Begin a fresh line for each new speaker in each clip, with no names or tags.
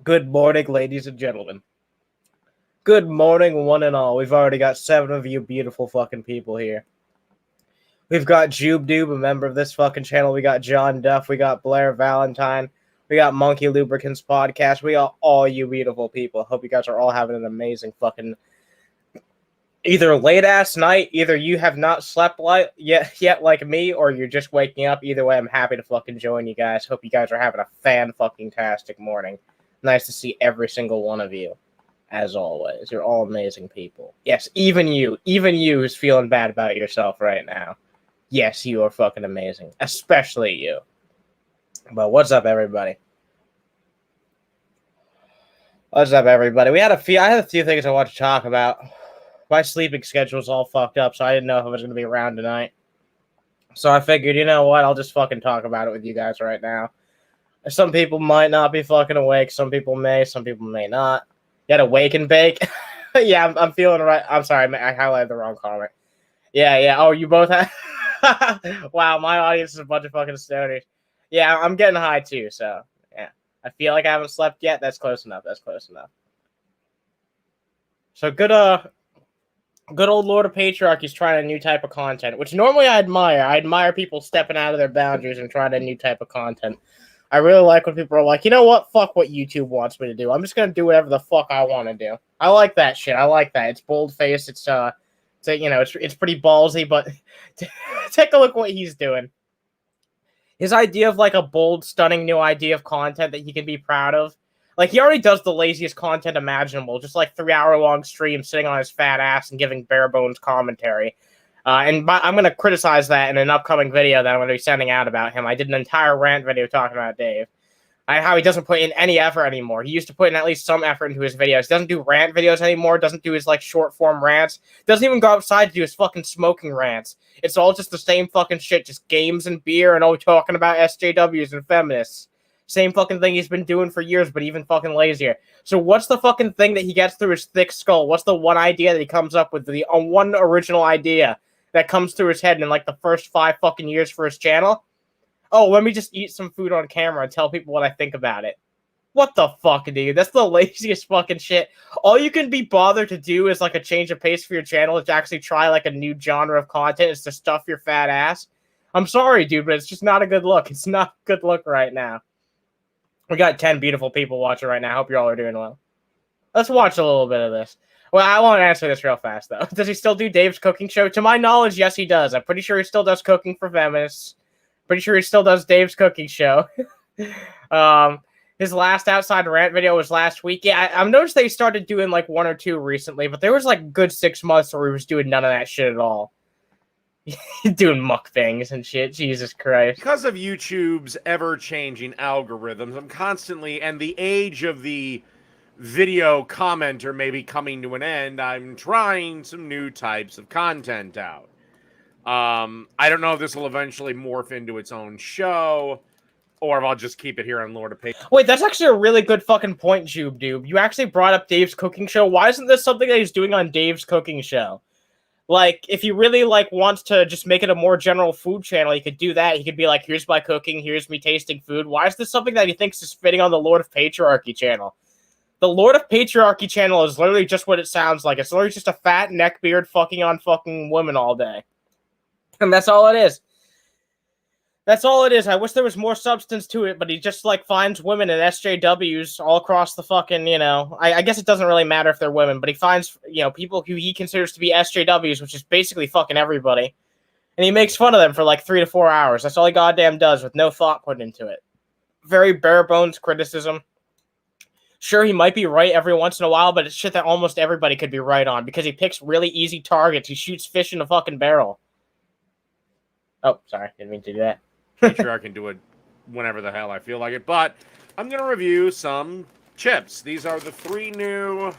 Good morning, ladies and gentlemen. Good morning, one and all. We've already got 7 of you beautiful fucking people here. We've got Jube Doob, a member of this fucking channel. We got John Duff. We got Blair Valentine. We got Monkey Lubricants Podcast. We got all you beautiful people. Hope you guys are all having an amazing fucking either late-ass night, either you have not slept yet like me, or you're just waking up. Either way, I'm happy to fucking join you guys. Hope you guys are having a fan-fucking-tastic morning. Nice to see every single one of you, as always. You're all amazing people. Yes, even you who's feeling bad about yourself right now. Yes, you are fucking amazing. Especially you. But what's up, everybody? What's up, everybody? I had a few things I want to talk about. My sleeping schedule's all fucked up, so I didn't know if I was going to be around tonight. So I figured, you know what? I'll just fucking talk about it with you guys right now. Some people might not be fucking awake. Some people may not. You had a wake and bake? Yeah, I'm feeling right. I'm sorry, I highlighted the wrong comment. Yeah. Oh, you both have... Wow, my audience is a bunch of fucking stoners. Yeah, I'm getting high too, so yeah. I feel like I haven't slept yet. That's close enough. So good old Lord of Patriarchy is trying a new type of content, which normally I admire. I admire people stepping out of their boundaries and trying a new type of content. I really like when people are like, you know what? Fuck what YouTube wants me to do. I'm just going to do whatever the fuck I want to do. I like that shit. I like that. It's bold-faced. It's pretty ballsy, but take a look what he's doing. His idea of like a bold, stunning new idea of content that he can be proud of. Like, he already does the laziest content imaginable, just like 3-hour-long streams sitting on his fat ass and giving bare bones commentary. I'm going to criticize that in an upcoming video that I'm going to be sending out about him. I did an entire rant video talking about Dave. How he doesn't put in any effort anymore. He used to put in at least some effort into his videos. He doesn't do rant videos anymore. Doesn't do his, like, short-form rants. Doesn't even go outside to do his fucking smoking rants. It's all just the same fucking shit. Just games and beer and all talking about SJWs and feminists. Same fucking thing he's been doing for years, but even fucking lazier. So what's the fucking thing that he gets through his thick skull? What's the one idea that he comes up with? The one original idea that comes through his head in, like, the first 5 fucking years for his channel? Oh, let me just eat some food on camera and tell people what I think about it. What the fuck, dude? That's the laziest fucking shit. All you can be bothered to do is, like, a change of pace for your channel is to actually try, like, a new genre of content. Is to stuff your fat ass. I'm sorry, dude, but it's just not a good look. It's not a good look right now. We got 10 beautiful people watching right now. I hope you all are doing well. Let's watch a little bit of this. Well, I won't answer this real fast, though. Does he still do Dave's cooking show? To my knowledge, yes, he does. I'm pretty sure he still does cooking for feminists. Pretty sure he still does Dave's cooking show. His last outside rant video was last week. Yeah, I've noticed they started doing, like, 1 or 2 recently, but there was, like, good 6 months where he was doing none of that shit at all. Doing mukbangs and shit. Jesus Christ.
Because of YouTube's ever-changing algorithms, I'm constantly, and the age of the video commenter may be coming to an end, I'm trying some new types of content out. I don't know if this will eventually morph into its own show, or if I'll just keep it here on Lord of Patriarchy.
Wait, that's actually a really good fucking point, Jube Doob. You actually brought up Dave's cooking show. Why isn't this something that he's doing on Dave's cooking show? Like, if he really, like, wants to just make it a more general food channel, he could do that. He could be like, here's my cooking, here's me tasting food. Why is this something that he thinks is fitting on the Lord of Patriarchy channel? The Lord of Patriarchy channel is literally just what it sounds like. It's literally just a fat neckbeard fucking on fucking women all day. And that's all it is. That's all it is. I wish there was more substance to it, but he just, like, finds women and SJWs all across the fucking, you know... I guess it doesn't really matter if they're women, but he finds, you know, people who he considers to be SJWs, which is basically fucking everybody. And he makes fun of them for, like, 3 to 4 hours. That's all he goddamn does, with no thought put into it. Very bare-bones criticism. Sure, he might be right every once in a while, but it's shit that almost everybody could be right on, because he picks really easy targets. He shoots fish in a fucking barrel. Oh, sorry. Didn't mean to do that.
Patriarchy can do it whenever the hell I feel like it, but I'm going to review some chips. These are the 3 new...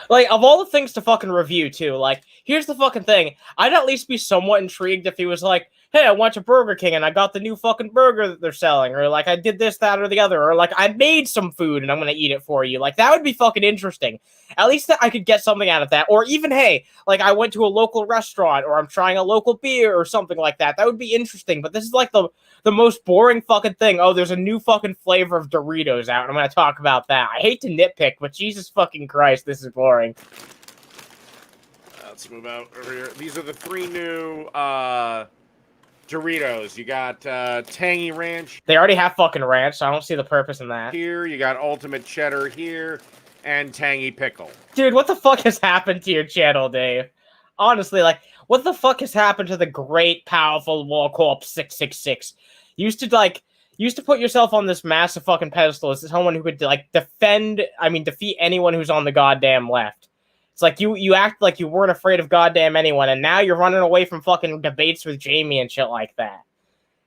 Like, of all the things to fucking review, too, like, here's the fucking thing. I'd at least be somewhat intrigued if he was like, hey, I went to Burger King and I got the new fucking burger that they're selling, or, like, I did this, that, or the other, or, like, I made some food and I'm gonna eat it for you. Like, that would be fucking interesting. At least that I could get something out of that. Or even, hey, like, I went to a local restaurant, or I'm trying a local beer, or something like that. That would be interesting, but this is, like, the the most boring fucking thing. Oh, there's a new fucking flavor of Doritos out, and I'm gonna talk about that. I hate to nitpick, but Jesus fucking Christ, this is boring.
Let's move out over here. These are the 3 new Doritos. You got Tangy Ranch.
They already have fucking ranch, so I don't see the purpose in that.
Here, you got Ultimate Cheddar here, and Tangy Pickle.
Dude, what the fuck has happened to your channel, Dave? Honestly, like, what the fuck has happened to the great, powerful War Corp 666? You used to put yourself on this massive fucking pedestal as someone who could, like, defeat anyone who's on the goddamn left. It's like, you act like you weren't afraid of goddamn anyone, and now you're running away from fucking debates with Jamie and shit like that.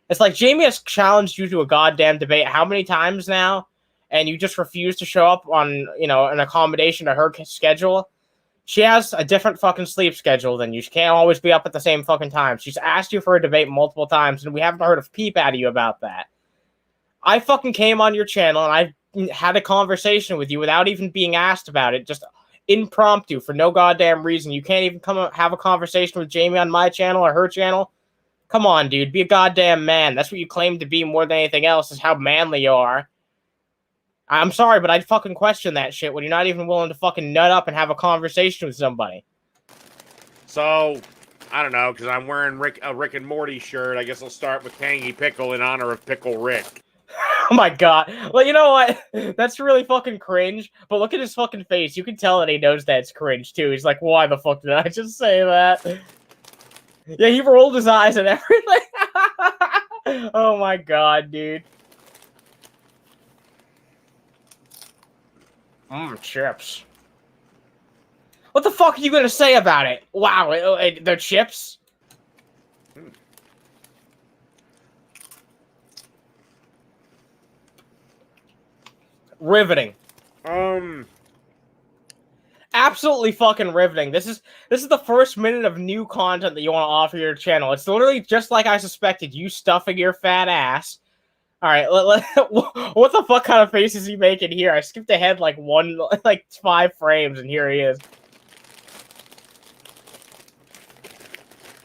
It's like, Jamie has challenged you to a goddamn debate how many times now, and you just refuse to show up on, an accommodation to her schedule? She has a different fucking sleep schedule than you. She can't always be up at the same fucking time. She's asked you for a debate multiple times, and we haven't heard a peep out of you about that. I fucking came on your channel, and I had a conversation with you without even being asked about it, just impromptu, for no goddamn reason. You can't even come and have a conversation with Jamie on my channel or her channel? Come on, dude. Be a goddamn man. That's what you claim to be more than anything else, is how manly you are. I'm sorry, but I'd fucking question that shit when you're not even willing to fucking nut up and have a conversation with somebody.
So, I don't know, because I'm wearing a Rick and Morty shirt. I guess I'll start with Tangy Pickle in honor of Pickle Rick.
Oh my god. Well, you know what? That's really fucking cringe, but look at his fucking face. You can tell that he knows that's cringe, too. He's like, why the fuck did I just say that? Yeah, he rolled his eyes and everything. Oh my god, dude. Chips. What the fuck are you gonna say about it? Wow, they're chips? Riveting. Absolutely fucking riveting. This is the first minute of new content that you want to offer your channel. It's literally just like I suspected, you stuffing your fat ass. Alright, what the fuck kind of face is he making here? I skipped ahead like 5 frames, and here he is.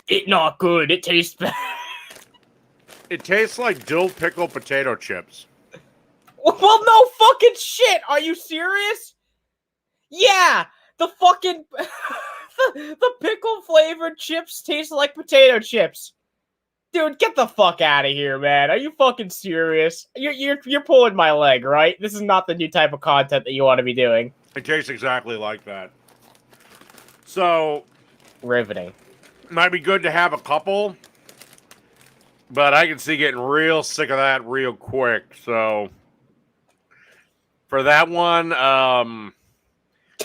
It not good. It tastes bad.
It tastes like dill pickle potato chips.
Well, no fucking shit! Are you serious? Yeah! The fucking... the pickle-flavored chips taste like potato chips. Dude, get the fuck out of here, man. Are you fucking serious? You're pulling my leg, right? This is not the new type of content that you want to be doing.
It tastes exactly like that. So...
Riveting.
Might be good to have a couple, but I can see getting real sick of that real quick, so... For that one, I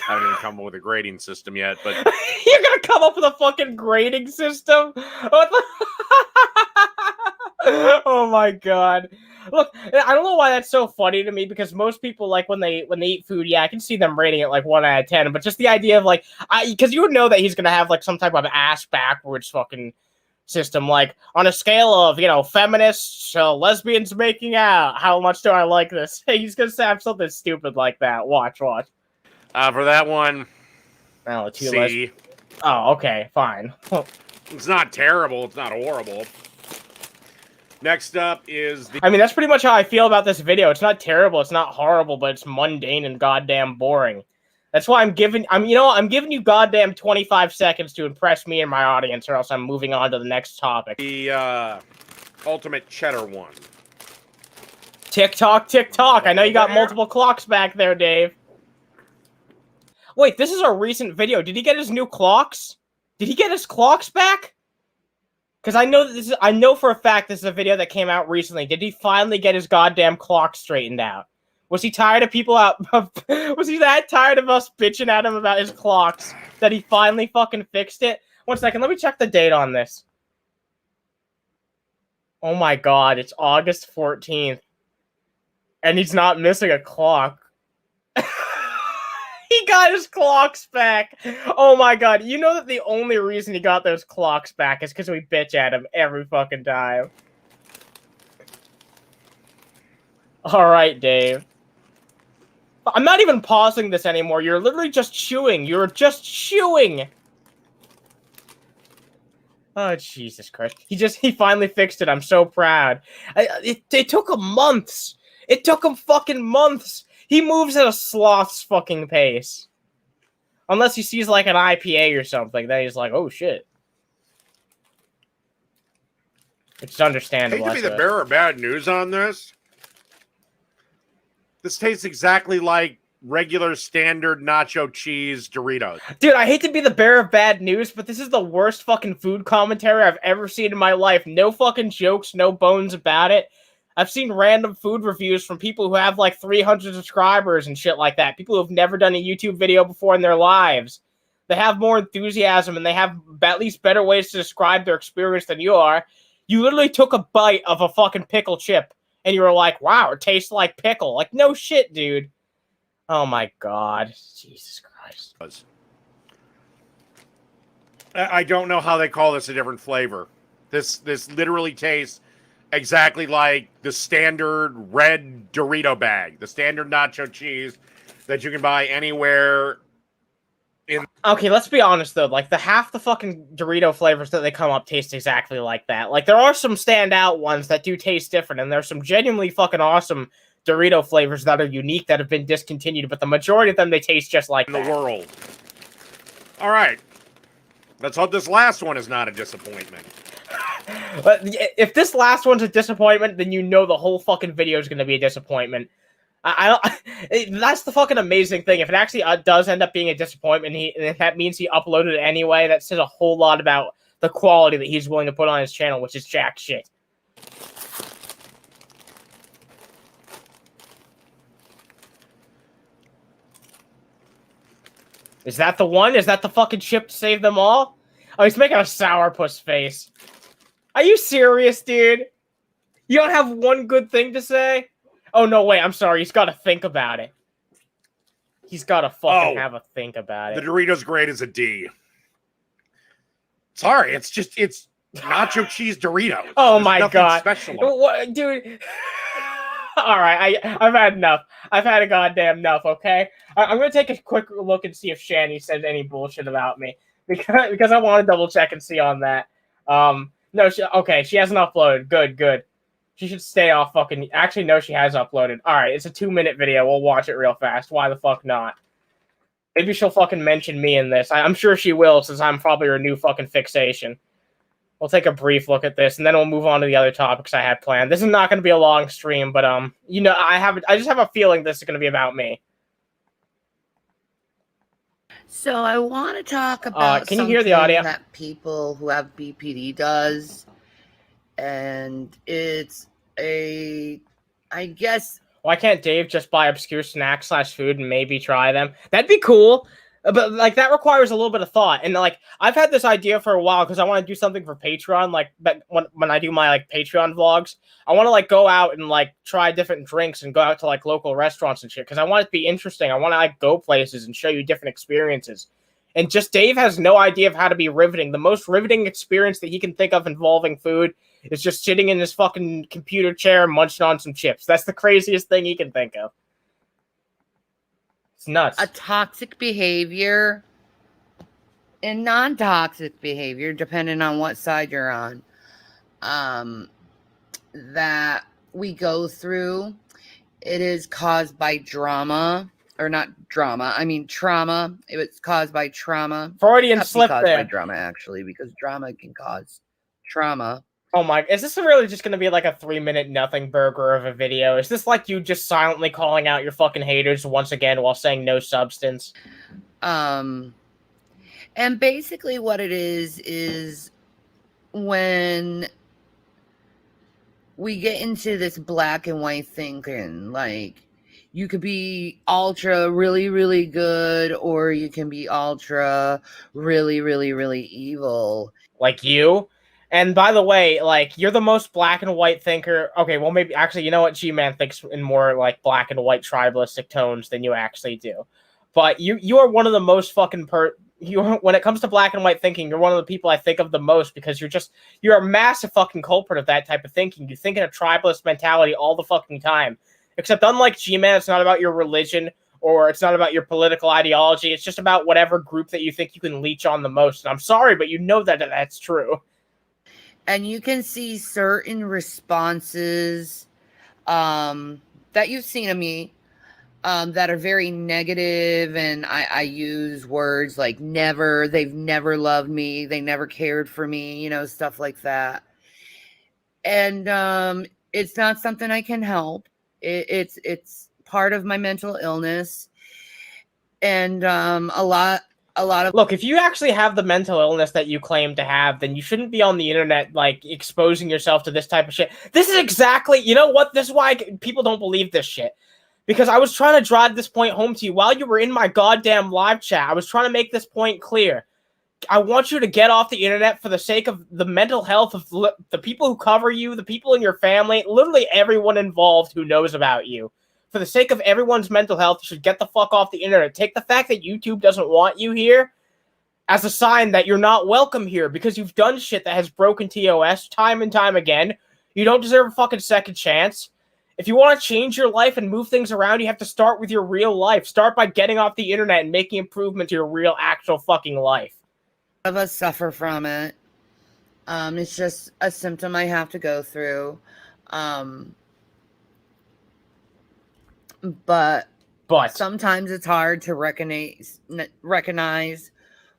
haven't even come up with a grading system yet, but...
You're gonna come up with a fucking grading system? What the... Oh my god. Look, I don't know why that's so funny to me, because most people, like, when they eat food, yeah, I can see them rating it, like, 1 out of 10, but just the idea of, like... Because you would know that he's gonna have, like, some type of ass-backwards fucking system, like, on a scale of, feminists, lesbians making out, how much do I like this? He's gonna have something stupid like that. Watch. For that one, C. Oh, okay, fine.
It's not terrible, it's not horrible. Next up is the...
I mean, that's pretty much how I feel about this video. It's not terrible, it's not horrible, but it's mundane and goddamn boring. That's why I'm giving you goddamn 25 seconds to impress me and my audience, or else I'm moving on to the next topic.
The ultimate cheddar one.
Tick-tock. I know you got multiple clocks back there, Dave. Wait, this is a recent video. Did he get his new clocks? Did he get his clocks back? Because I know for a fact this is a video that came out recently. Did he finally get his goddamn clocks straightened out? Was he tired of people out? Was he that tired of us bitching at him about his clocks that he finally fucking fixed it? 1 second, let me check the date on this. Oh my god, it's August 14th. And he's not missing a clock. He got his clocks back. Oh my god, you know that the only reason he got those clocks back is because we bitch at him every fucking time. Alright, Dave. I'm not even pausing this anymore. You're literally just chewing. You're just chewing. Oh, Jesus Christ. He finally fixed it. I'm so proud. It took him months. It took him fucking months. He moves at a sloth's fucking pace. Unless he sees like an IPA or something, then he's like, oh shit. It's understandable.
I hate to be the bearer of bad news on this. This tastes exactly like regular standard nacho cheese Doritos.
Dude, I hate to be the bearer of bad news, but this is the worst fucking food commentary I've ever seen in my life. No fucking jokes, no bones about it. I've seen random food reviews from people who have like 300 subscribers and shit like that. People who have never done a YouTube video before in their lives. They have more enthusiasm and they have at least better ways to describe their experience than you are. You literally took a bite of a fucking pickle chip and you were like, wow, it tastes like pickle. Like, no shit, dude. Oh my god. Jesus Christ.
I don't know how they call this a different flavor. This literally tastes exactly like the standard red Dorito bag, the standard nacho cheese that you can buy anywhere.
Okay, let's be honest though. Like half the fucking Dorito flavors that they come up taste exactly like that. Like there are some standout ones that do taste different, and there's some genuinely fucking awesome Dorito flavors that are unique that have been discontinued, but the majority of them they taste just like
in the world. All right, let's hope this last one is not a disappointment.
But if this last one's a disappointment, then you know the whole fucking video is going to be a disappointment. That's the fucking amazing thing. If it actually does end up being a disappointment, that means he uploaded it anyway. That says a whole lot about the quality that he's willing to put on his channel, which is jack shit. Is that the one? Is that the fucking chip to save them all? Oh, he's making a sourpuss face. Are you serious, dude? You don't have one good thing to say? Oh, no, wait, I'm sorry. He's got to think about it. He's got to fucking have a think about it.
The Doritos grade is a D. Sorry, it's nacho cheese Doritos.
Oh,
There's
my God.
Special.
What, dude? All right, I've had enough. I've had a goddamn enough, okay? I'm going to take a quick look and see if Shanny says any bullshit about me. Because I want to double check and see on that. No, she hasn't uploaded. Good. She should stay off fucking... Actually, no, she has uploaded. Alright, it's a 2-minute video. We'll watch it real fast. Why the fuck not? Maybe she'll fucking mention me in this. I'm sure she will, since I'm probably her new fucking fixation. We'll take a brief look at this, and then we'll move on to the other topics I had planned. This is not going to be a long stream, but, you know, I just have a feeling this is going to be about me.
So I want to talk about
can you hear the audio?
That people who have BPD does, and it's I guess.
Why can't Dave just buy obscure snacks / food and maybe try them? That'd be cool, but like that requires a little bit of thought. And like I've had this idea for a while because I want to do something for Patreon. Like when I do my like Patreon vlogs, I want to like go out and like try different drinks and go out to like local restaurants and shit because I want it to be interesting. I want to like go places and show you different experiences. And just Dave has no idea of how to be riveting. The most riveting experience that he can think of involving food is just sitting in his fucking computer chair munching on some chips. That's the craziest thing he can think of. It's nuts.
A toxic behavior and non-toxic behavior, depending on what side you're on, that we go through. It is caused by drama. Or not drama. I mean trauma. It's caused by trauma.
Freudian slip
caused
there.
By drama, actually, because drama can cause trauma.
Oh my! Is this really just going to be like a 3-minute nothing burger of a video? Is this like you just silently calling out your fucking haters once again while saying no substance?
And basically what it is when we get into this black and white thinking, like, you could be ultra really, really good, or you can be ultra really, really, really evil.
Like you? And by the way, like, you're the most black and white thinker. Okay, well, maybe, actually, you know what? G-Man thinks in more, like, black and white tribalistic tones than you actually do. But you are one of the most fucking when it comes to black and white thinking, you're one of the people I think of the most because you're a massive fucking culprit of that type of thinking. You think in a tribalist mentality all the fucking time. Except unlike G-Man, it's not about your religion or it's not about your political ideology. It's just about whatever group that you think you can leech on the most. And I'm sorry, but you know that that's true.
And you can see certain responses that you've seen of me that are very negative, and I use words like never, they've never loved me, they never cared for me, you know, stuff like that. And it's not something I can help. It's part of my mental illness, and a lot of
Look, if you actually have the mental illness that you claim to have, then you shouldn't be on the internet, like, exposing yourself to this type of shit. This is exactly, you know what? This is why people don't believe this shit. Because I was trying to drive this point home to you while you were in my goddamn live chat. I was trying to make this point clear. I want you to get off the internet for the sake of the mental health of the people who cover you, the people in your family, literally everyone involved who knows about you. For the sake of everyone's mental health, you should get the fuck off the internet. Take the fact that YouTube doesn't want you here as a sign that you're not welcome here because you've done shit that has broken TOS time and time again. You don't deserve a fucking second chance. If you want to change your life and move things around, you have to start with your real life. Start by getting off the internet and making improvements to your real, actual fucking life.
of us suffer from it. It's just a symptom I have to go through. But sometimes it's hard to recognize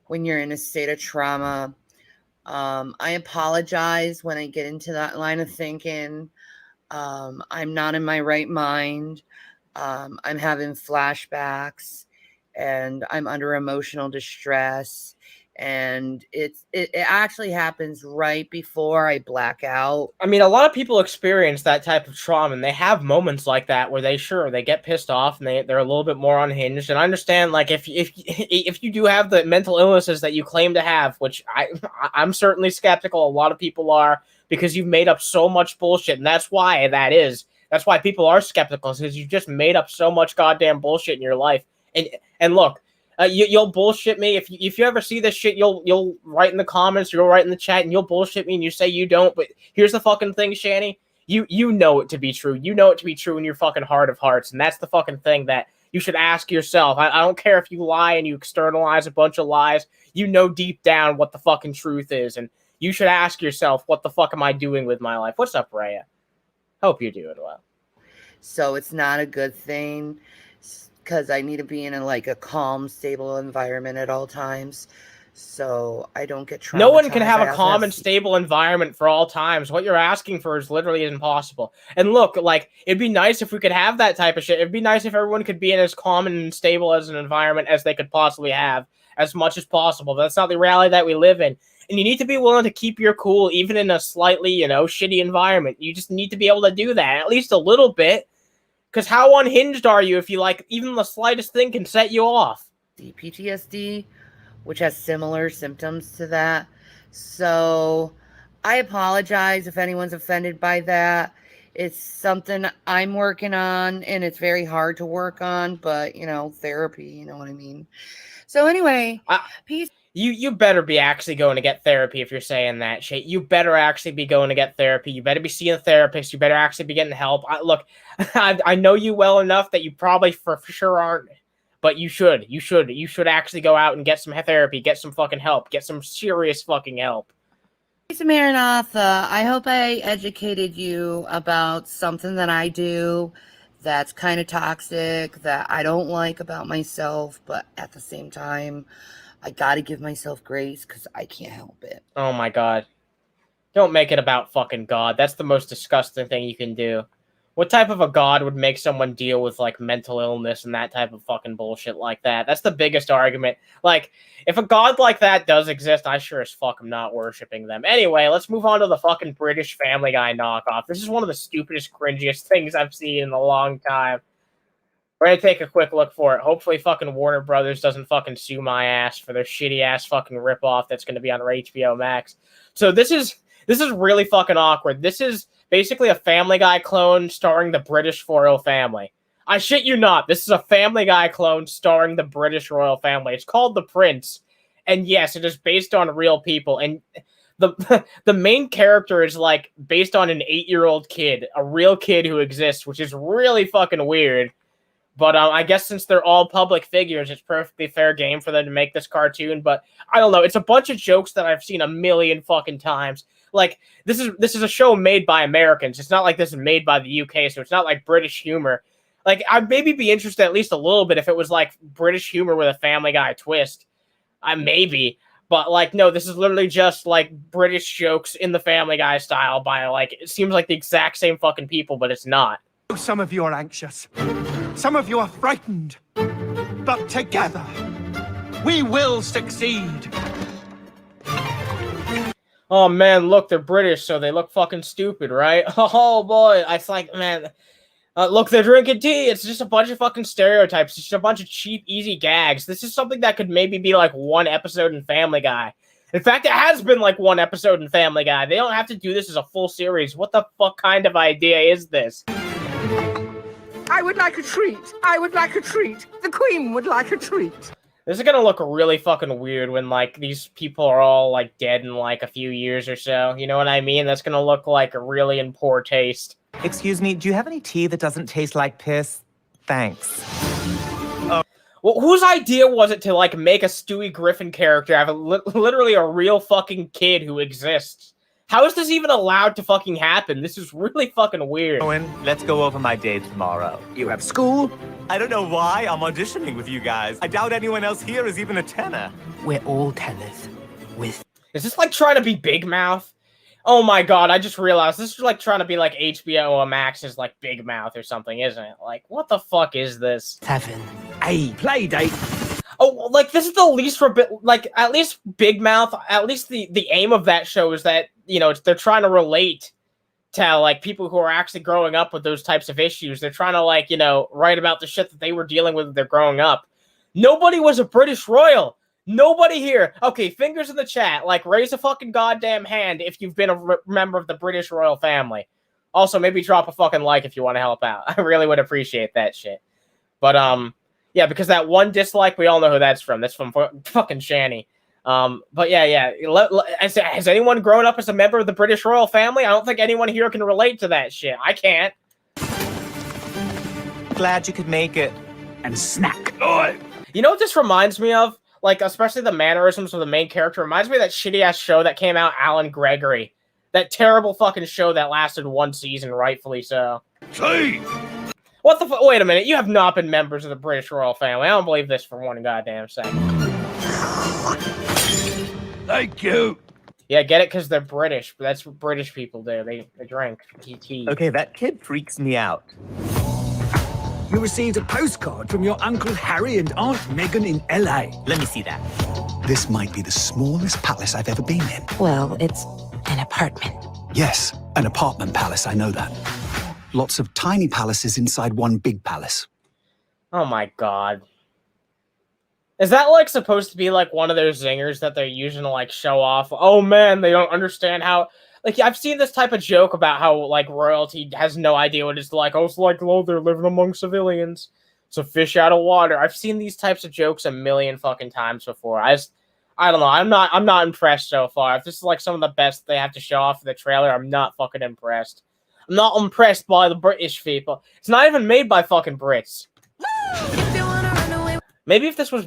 when you're in a state of trauma. I apologize when I get into that line of thinking. I'm not in my right mind. I'm having flashbacks, and I'm under emotional distress. And it actually happens right before I black out.
I mean, a lot of people experience that type of trauma, and they have moments like that where they get pissed off and they're a little bit more unhinged. And I understand, like, if you do have the mental illnesses that you claim to have, which I'm certainly skeptical, a lot of people are, because you've made up so much bullshit, and that's why that's why people are skeptical, because you've just made up so much goddamn bullshit in your life. And look. You'll bullshit me if you ever see this shit. You'll write in the comments, you'll write in the chat, and you'll bullshit me, and you say you don't. But here's the fucking thing, Shanny. You know it to be true. You know it to be true in your fucking heart of hearts, and that's the fucking thing that you should ask yourself. I don't care if you lie and you externalize a bunch of lies. You know deep down what the fucking truth is, and you should ask yourself, what the fuck am I doing with my life? What's up, Raya? Hope you're doing well.
So it's not a good thing, because I need to be in a calm, stable environment at all times, so I don't get traumatized.
No one can have a calm and stable environment for all times. What you're asking for is literally impossible. And look, like, it'd be nice if we could have that type of shit. It'd be nice if everyone could be in as calm and stable as an environment as they could possibly have, as much as possible. But that's not the reality that we live in. And you need to be willing to keep your cool, even in a slightly, shitty environment. You just need to be able to do that, at least a little bit. Because how unhinged are you if you, even the slightest thing can set you off?
PTSD, which has similar symptoms to that. So I apologize if anyone's offended by that. It's something I'm working on, and it's very hard to work on, but, therapy, you know what I mean? So anyway, peace.
You better be actually going to get therapy if you're saying that shit. You better actually be going to get therapy. You better be seeing a therapist. You better actually be getting help. Look, I know you well enough that you probably for sure aren't, but you should. You should actually go out and get some therapy, get some fucking help, get some serious fucking help.
Lisa Maranatha, I hope I educated you about something that I do that's kind of toxic, that I don't like about myself, but at the same time, I gotta give myself grace because I can't help it.
Oh my God. Don't make it about fucking God. That's the most disgusting thing you can do. What type of a God would make someone deal with, mental illness and that type of fucking bullshit like that? That's the biggest argument. If a God like that does exist, I sure as fuck am not worshipping them. Anyway, let's move on to the fucking British Family Guy knockoff. This is one of the stupidest, cringiest things I've seen in a long time. We're gonna take a quick look for it. Hopefully fucking Warner Brothers doesn't fucking sue my ass for their shitty ass fucking ripoff that's gonna be on HBO Max. So this is really fucking awkward. This is basically a Family Guy clone starring the British royal family. I shit you not. This is a Family Guy clone starring the British royal family. It's called The Prince. And yes, it is based on real people. And the main character is based on an 8-year-old kid, a real kid who exists, which is really fucking weird. But I guess since they're all public figures, it's perfectly fair game for them to make this cartoon. But I don't know. It's a bunch of jokes that I've seen a million fucking times. like this is a show made by Americans. It's not like this is made by the UK, so it's not like British humor. Like, I'd maybe be interested at least a little bit if it was like British humor with a Family Guy twist. Maybe. But, like, no, this is literally just, like, British jokes in the Family Guy style by, like, it seems like the exact same fucking people, but it's not.
Some of you are anxious. Some of you are frightened. But together, we will succeed.
Oh, man, look, they're British, so they look fucking stupid, right? Oh, boy. It's like, man... look, they're drinking tea. It's just a bunch of fucking stereotypes. It's just a bunch of cheap, easy gags. This is something that could maybe be like one episode in Family Guy. In fact, it has been like one episode in Family Guy. They don't have to do this as a full series. What the fuck kind of idea is this?
I would like a treat. I would like a treat. The Queen would like a treat.
This is gonna look really fucking weird when, like, these people are all, like, dead in, like, a few years or so. You know what I mean? That's gonna look, like, really in poor taste.
Excuse me, do you have any tea that doesn't taste like piss? Thanks.
Well, whose idea was it to, like, make a Stewie Griffin character have literally a real fucking kid who exists? How is this even allowed to fucking happen? This is really fucking weird.
Owen, let's go over my day tomorrow.
You have school?
I don't know why I'm auditioning with you guys. I doubt anyone else here is even a tenor.
We're all tenors.
Is this like trying to be Big Mouth? Oh my god, I just realized this is like trying to be like HBO Max's like Big Mouth or something, isn't it? Like, what the fuck is this?
7. A play date.
Oh, like, this is the least like, at least Big Mouth, at least the aim of that show is that, you know, they're trying to relate to, like, people who are actually growing up with those types of issues. They're trying to, like, you know, write about the shit that they were dealing with when they're growing up. Nobody was a British royal. Nobody here. Okay, fingers in the chat. Like, raise a fucking goddamn hand if you've been a member of the British royal family. Also, maybe drop a fucking like if you want to help out. I really would appreciate that shit. But, yeah, because that one dislike, we all know who that's from. That's from fucking Shanny. But yeah. Has anyone grown up as a member of the British royal family? I don't think anyone here can relate to that shit. I can't.
Glad you could make it.
And snack.
You know what this reminds me of? Like, especially the mannerisms of the main character. Reminds me of that shitty-ass show that came out, Alan Gregory. That terrible fucking show that lasted one season, rightfully so.
Hey!
What the fuck? Wait a minute. You have not been members of the British royal family. I don't believe this for one goddamn second.
Thank you.
Yeah, get it? Because they're British. But that's what British people do. They drink tea.
Okay, that kid freaks me out.
You received a postcard from your Uncle Harry and Aunt Megan in LA.
Let me see that.
This might be the smallest palace I've ever been in.
Well, it's an apartment.
Yes, an apartment palace, I know that. Lots of tiny palaces inside one big palace.
Oh my god. Is that, like, supposed to be, like, one of those zingers that they're using to, like, show off? Oh, man, they don't understand how... Like, I've seen this type of joke about how, like, royalty has no idea what it's like. Oh, it's like, oh, they're living among civilians. It's a fish out of water. I've seen these types of jokes a million fucking times before. I don't know. I'm not impressed so far. If this is, like, some of the best they have to show off in the trailer, I'm not fucking impressed. I'm not impressed by the British people. It's not even made by fucking Brits. Maybe if this was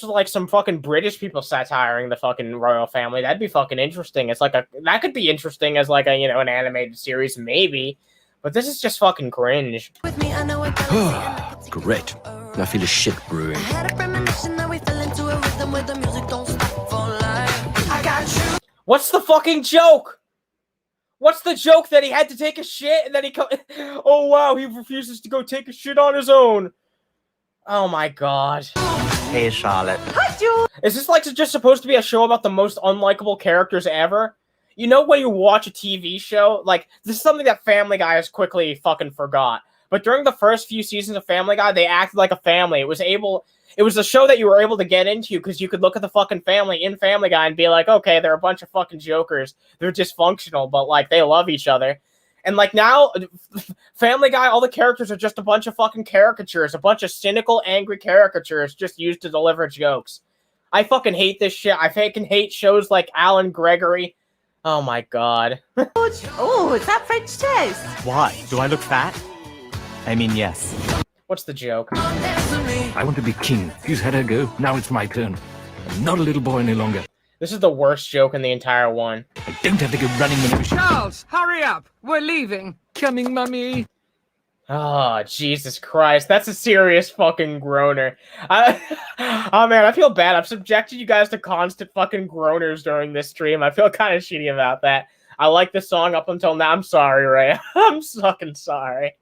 like some fucking British people satiring the fucking royal family, that'd be fucking interesting. It's like that could be interesting as like a, you know, an animated series, maybe. But this is just fucking cringe.
Great. I feel a shit brewing.
What's the fucking joke? What's the joke that he had to take a shit and then oh wow, he refuses to go take a shit on his own. Oh my god.
Hey, Charlotte.
Hi, Jules.
Is this like just supposed to be a show about the most unlikable characters ever? You know when you watch a TV show, like, this is something that Family Guy has quickly fucking forgot. But during the first few seasons of Family Guy, they acted like a family. It was a show that you were able to get into because you could look at the fucking family in Family Guy and be like, okay, they're a bunch of fucking jokers. They're dysfunctional, but, like, they love each other. And, like, now, Family Guy, all the characters are just a bunch of fucking caricatures. A bunch of cynical, angry caricatures just used to deliver jokes. I fucking hate this shit. I fucking hate shows like Alan Gregory. Oh, my God.
Oh, is that French toast?
Why? Do I look fat? I mean, yes.
What's the joke?
I want to be king. He's had her go. Now it's my turn. I'm not a little boy any longer.
This is the worst joke in the entire one.
I don't have to go running the...
Charles, hurry up! We're leaving.
Coming, Mummy.
Oh, Jesus Christ. That's a serious fucking groaner. Oh, man, I feel bad. I've subjected you guys to constant fucking groaners during this stream. I feel kind of shitty about that. I like this song up until now. I'm sorry, Ray. I'm fucking sorry.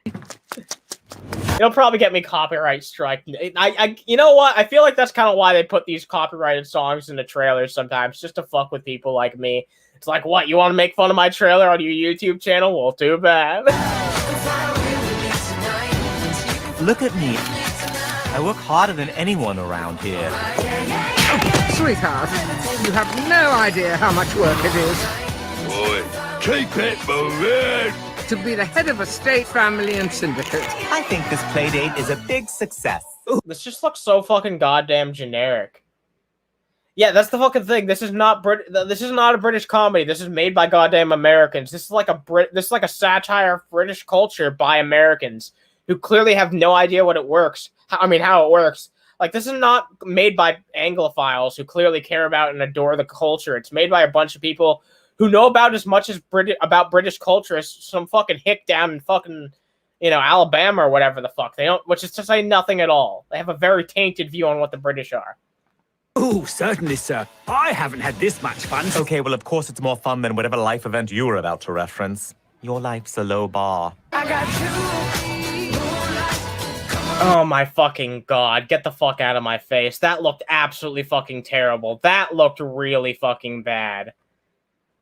It'll probably get me copyright strike. You know what? I feel like that's kind of why they put these copyrighted songs in the trailers sometimes, just to fuck with people like me. It's like, what? You want to make fun of my trailer on your YouTube channel? Well, too bad.
Look at me. I work harder than anyone around here.
Sweetheart, you have no idea how much work it is.
Boy, keep it moving!
To be the head of a state, family, and syndicate.
I think this playdate is a big success.
This just looks so fucking goddamn generic. Yeah, that's the fucking thing. This is not This is not a British comedy. This is made by goddamn Americans. This is like a satire of British culture by Americans who clearly have no idea what it works. How it works. Like, this is not made by Anglophiles who clearly care about and adore the culture. It's made by a bunch of people who know about as much as about British culture as some fucking hick down in fucking, Alabama or whatever the fuck. They don't, which is to say nothing at all. They have a very tainted view on what the British are.
Oh, certainly, sir. I haven't had this much fun.
Okay, well, of course it's more fun than whatever life event you were about to reference. Your life's a low bar.
I got you.
Oh my fucking god, get the fuck out of my face. That looked absolutely fucking terrible. That looked really fucking bad.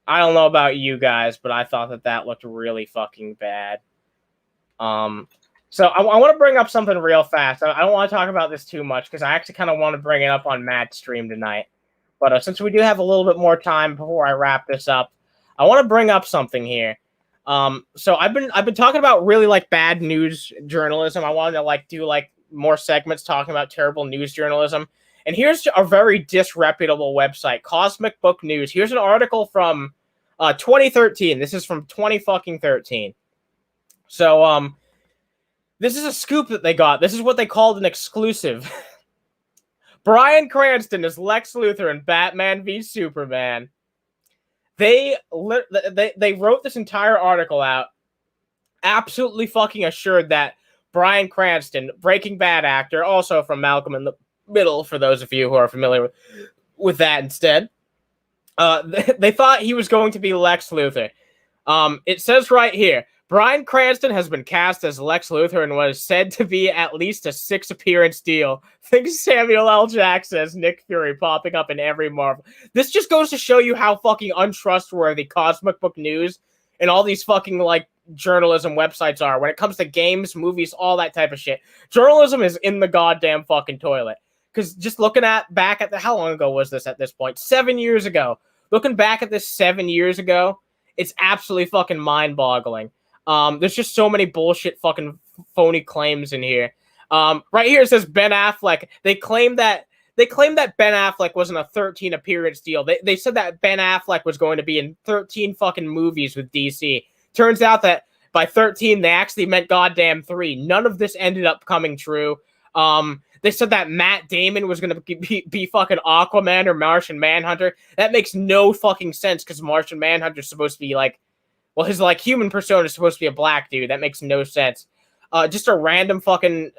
I don't know about you guys, but I thought that looked really fucking bad. So I want to bring up something real fast. I don't want to talk about this too much, because I actually kind of want to bring it up on Matt's stream tonight. But since we do have a little bit more time before I wrap this up, I want to bring up something here. So I've been talking about really bad news journalism. I wanted to do more segments talking about terrible news journalism. And here's a very disreputable website, Cosmic Book News. Here's an article from 2013. This is from 2013. So this is a scoop that they got. This is what they called an exclusive. Bryan Cranston is Lex Luthor in Batman v Superman. They wrote this entire article out, absolutely fucking assured that Bryan Cranston, Breaking Bad actor, also from Malcolm in the Middle, for those of you who are familiar with that instead, they thought he was going to be Lex Luthor. It says right here, Bryan Cranston has been cast as Lex Luthor and was said to be at least a 6-appearance deal. Think Samuel L. Jackson as Nick Fury popping up in every Marvel. This just goes to show you how fucking untrustworthy Cosmic Book News and all these fucking journalism websites are when it comes to games, movies, all that type of shit. Journalism is in the goddamn fucking toilet. Because just looking back at how long ago was this at this point? 7 years ago. Looking back at this 7 years ago, it's absolutely fucking mind-boggling. There's just so many bullshit fucking phony claims in here. Right here it says Ben Affleck. They claimed that Ben Affleck wasn't a 13 appearance deal. They said that Ben Affleck was going to be in 13 fucking movies with DC. Turns out that by 13 they actually meant goddamn 3. None of this ended up coming true. They said that Matt Damon was going to be fucking Aquaman or Martian Manhunter. That makes no fucking sense because Martian Manhunter's supposed to be his human persona is supposed to be a black dude. That makes no sense. Just a random fucking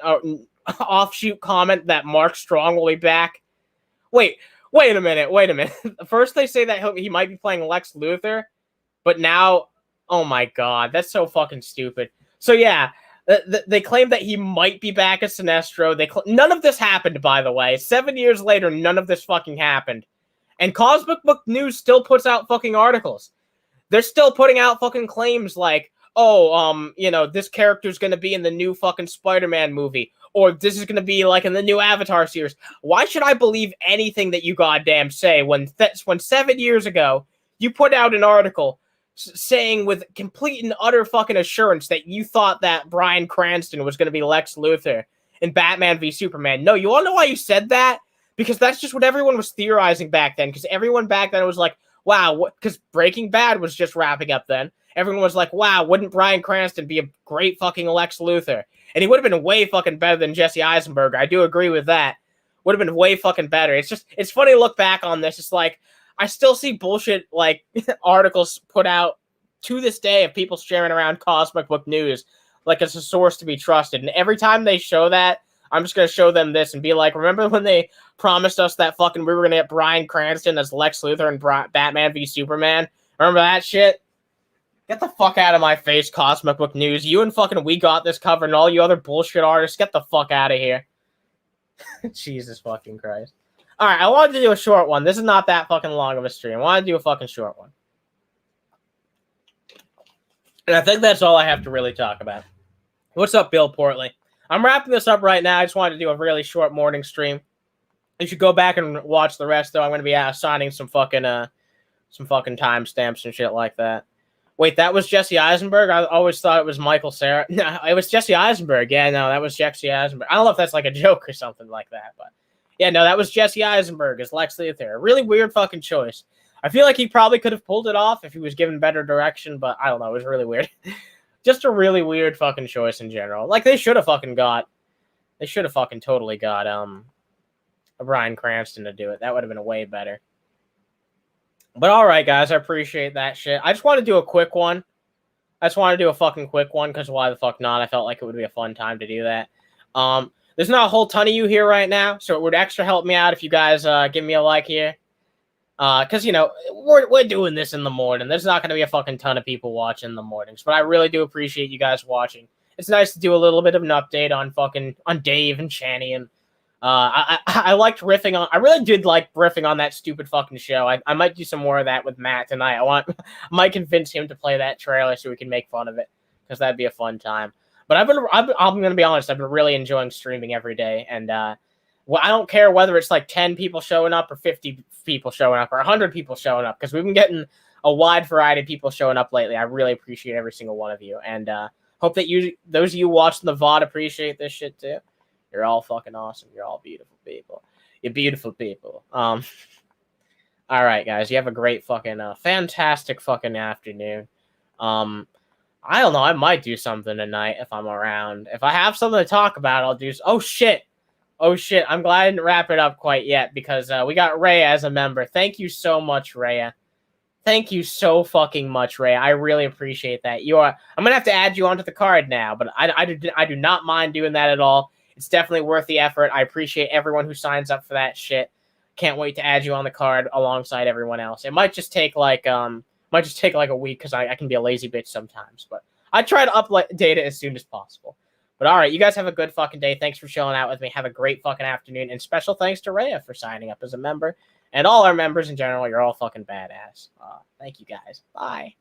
offshoot comment that Mark Strong will be back. Wait a minute. First they say that he might be playing Lex Luthor, but now, oh my god, that's so fucking stupid. So yeah, they claim that he might be back as Sinestro. None of this happened, by the way. 7 years later, none of this fucking happened. And Cosmic Book News still puts out fucking articles. They're still putting out fucking claims this character's going to be in the new fucking Spider-Man movie, or this is going to be in the new Avatar series. Why should I believe anything that you goddamn say when 7 years ago you put out an article saying with complete and utter fucking assurance that you thought that Bryan Cranston was going to be Lex Luthor in Batman v Superman? No, you all know why you said that? Because that's just what everyone was theorizing back then, because everyone back then was like, wow, because Breaking Bad was just wrapping up then. Everyone was like, wow, wouldn't Bryan Cranston be a great fucking Lex Luthor? And he would have been way fucking better than Jesse Eisenberg. I do agree with that. Would have been way fucking better. It's funny to look back on this. It's I still see bullshit like articles put out to this day of people sharing around comic book news like it's a source to be trusted. And every time they show that, I'm just gonna show them this and be like, remember when they promised us that fucking we were gonna get Bryan Cranston as Lex Luthor and Batman v Superman? Remember that shit? Get the fuck out of my face, comic book news. You and fucking We Got This cover and all you other bullshit artists, get the fuck out of here. Jesus fucking Christ. Alright, I wanted to do a short one. This is not that fucking long of a stream. I wanted to do a fucking short one. And I think that's all I have to really talk about. What's up, Bill Portley? I'm wrapping this up right now. I just wanted to do a really short morning stream. You should go back and watch the rest, though. I'm going to be assigning some fucking timestamps and shit like that. Wait, that was Jesse Eisenberg? I always thought it was Michael Cera. No, it was Jesse Eisenberg. Yeah, no, that was Jesse Eisenberg. I don't know if that's like a joke or something like that, but yeah, no, that was Jesse Eisenberg as Lex Luthor. A really weird fucking choice. I feel like he probably could have pulled it off if he was given better direction, but I don't know. It was really weird. Just a really weird fucking choice in general. Like, they should have fucking totally got, a Bryan Cranston to do it. That would have been way better. But alright, guys, I appreciate that shit. I just want to do a quick one. I just want to do a fucking quick one, because why the fuck not? I felt like it would be a fun time to do that. There's not a whole ton of you here right now, so it would extra help me out if you guys give me a like here. Because, you know, we're doing this in the morning. There's not going to be a fucking ton of people watching in the mornings, but I really do appreciate you guys watching. It's nice to do a little bit of an update on Dave and Shanny, and I liked riffing on. I really did like riffing on that stupid fucking show. I might do some more of that with Matt tonight. I might convince him to play that trailer so we can make fun of it, because that'd be a fun time. But I'm gonna be honest. I've been really enjoying streaming every day, and well, I don't care whether it's like 10 people showing up or 50 people showing up or 100 people showing up, because we've been getting a wide variety of people showing up lately. I really appreciate every single one of you, and hope that those of you watching the VOD appreciate this shit too. You're all fucking awesome. You're all beautiful people. You're beautiful people. All right, guys. You have a great fucking, fantastic fucking afternoon. I don't know. I might do something tonight if I'm around. If I have something to talk about, I'll do. Oh shit. Oh shit. I'm glad I didn't wrap it up quite yet, because we got Rhea as a member. Thank you so much, Rhea. Thank you so fucking much, Rhea. I really appreciate that. I'm gonna have to add you onto the card now, but I do not mind doing that at all. It's definitely worth the effort. I appreciate everyone who signs up for that shit. Can't wait to add you on the card alongside everyone else. It might just take like a week, because I can be a lazy bitch sometimes. But I try to upload data as soon as possible. But all right, you guys have a good fucking day. Thanks for chilling out with me. Have a great fucking afternoon. And special thanks to Rhea for signing up as a member. And all our members in general, you're all fucking badass. Thank you guys. Bye.